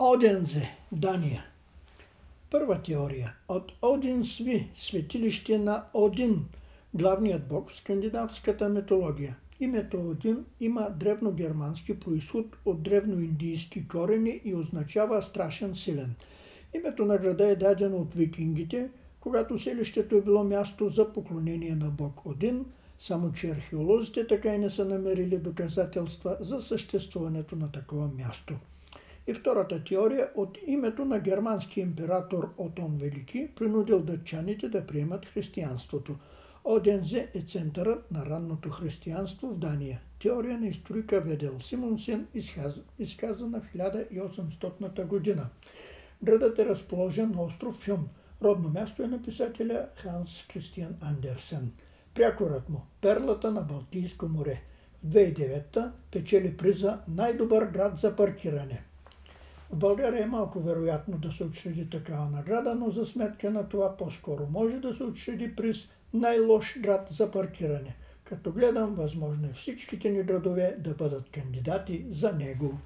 Одензе, Дания. Първа теория. От Одинсви, светилище на Один, главният бог в скандинавската митология. Името Один има древногермански произход от древноиндийски корени и означава страшен силен. Името на града е дадено от викингите, когато селището е било място за поклонение на бог Один, само че археолозите така и не са намерили доказателства за съществуването на такова място. И втората теория от името на германски император Отон Велики принудил датчаните да приемат християнството. Одензе е центърът на ранното християнство в Дания. Теория на историка Ведел Симонсен, изказана в 1800 година. Градът е разположен на остров Фюн. Родно място е на писателя Ханс Кристиан Андерсен. Прякорът му – перлата на Балтийско море. В 2009 печели приза най-добър град за паркиране. В България е малко вероятно да се учреди такава награда, но за сметка на това по-скоро може да се учреди приз най-лош град за паркиране. Като гледам, възможно е всичките ни градове да бъдат кандидати за него.